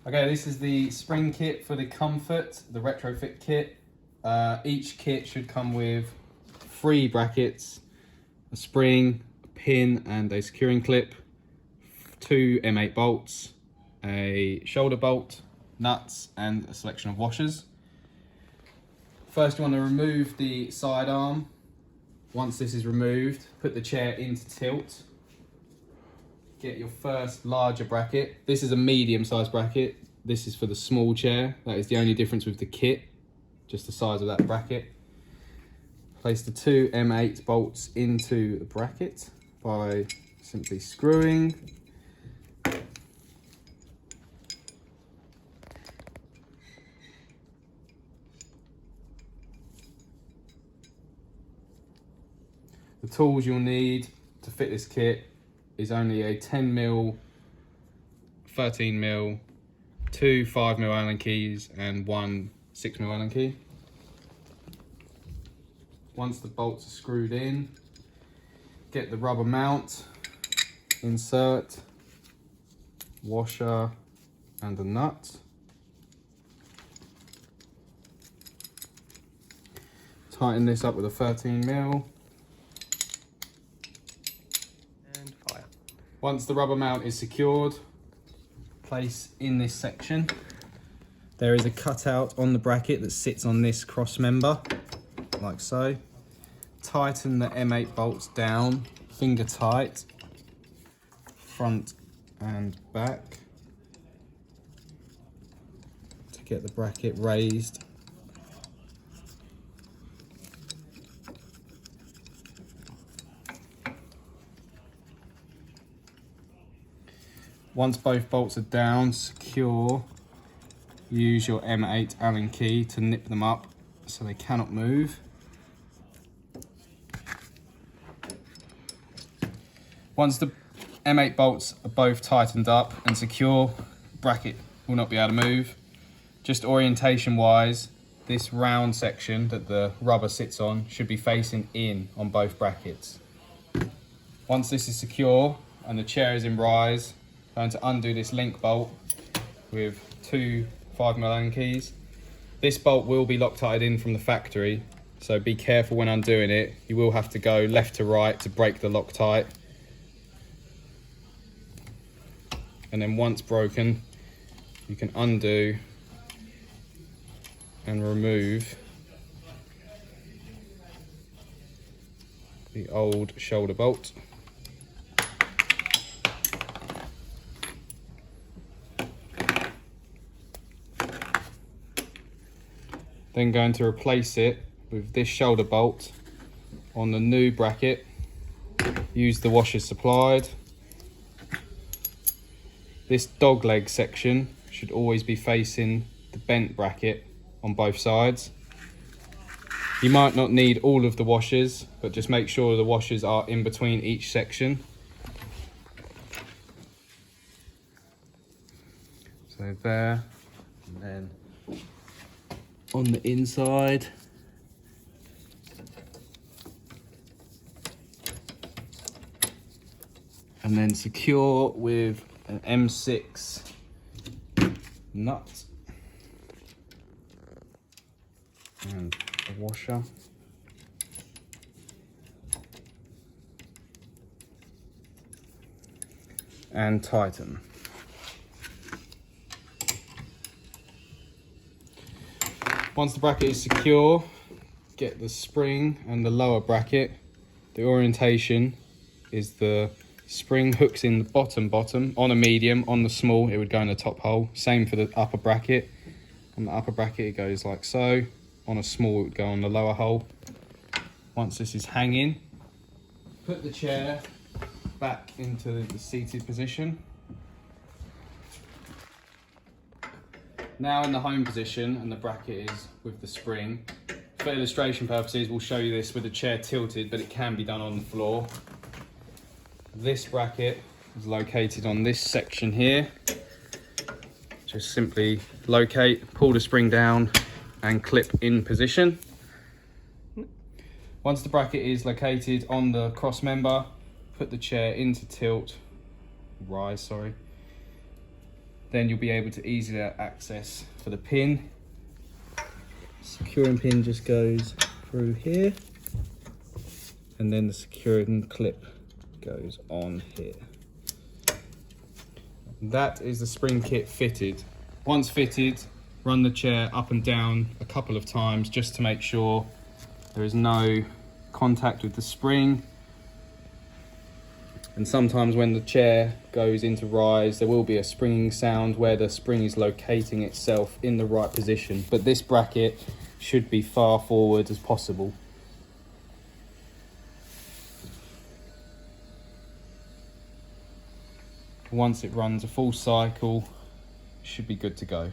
Okay, this is the spring kit for the Comfort, the retrofit kit. Each kit should come with 3 brackets, a spring, a pin and a securing clip, 2 M8 bolts, a shoulder bolt, nuts and a selection of washers. First you want to remove the side arm. Once this is removed, put the chair into tilt. Get your first larger bracket. This is a medium-sized bracket. This is for the small chair. That is the only difference with the kit, just the size of that bracket. Place the 2 M8 bolts into the bracket by simply screwing. The tools you'll need to fit this kit is only a 10mm, 13mm, 2 5mm Allen keys and 1 6mm Allen key. Once the bolts are screwed in, get the rubber mount, insert, washer and a nut. Tighten this up with a 13mm. Once the rubber mount is secured, place in this section. There is a cutout on the bracket that sits on this cross member, like so. Tighten the M8 bolts down, finger tight, front and back, to get the bracket raised. Once both bolts are down, secure, use your M8 Allen key to nip them up so they cannot move. Once the M8 bolts are both tightened up and secure, the bracket will not be able to move. Just orientation wise, this round section that the rubber sits on should be facing in on both brackets. Once this is secure and the chair is in rise, going to undo this link bolt with 2 5mm Allen keys. This bolt will be Loctited in from the factory, so be careful when undoing it. You will have to go left to right to break the Loctite. And then once broken, you can undo and remove the old shoulder bolt. Then going to replace it with this shoulder bolt on the new bracket. Use the washers supplied. This dog leg section should always be facing the bent bracket on both sides. You might not need all of the washers, but just make sure the washers are in between each section. So there, and then on the inside, and then secure with an M6 nut and a washer. And tighten. Once the bracket is secure, get the spring and the lower bracket. The orientation is the spring hooks in the bottom, on a medium, on the small it would go in the top hole. Same for the upper bracket. On the upper bracket it goes like so, on a small it would go on the lower hole. Once this is hanging, put the chair back into the seated position. Now in the home position and the bracket is with the spring. For illustration purposes, we'll show you this with the chair tilted, but it can be done on the floor. This bracket is located on this section here. Just simply locate, pull the spring down and clip in position. Once the bracket is located on the cross member, put the chair into tilt, rise, sorry. then you'll be able to easily access for the pin. Securing pin just goes through here, and then the securing clip goes on here. That is the spring kit fitted. Once fitted, run the chair up and down a couple of times just to make sure there is no contact with the spring. And sometimes when the chair goes into rise, there will be a springing sound where the spring is locating itself in the right position. But this bracket should be far forward as possible. Once it runs a full cycle, it should be good to go.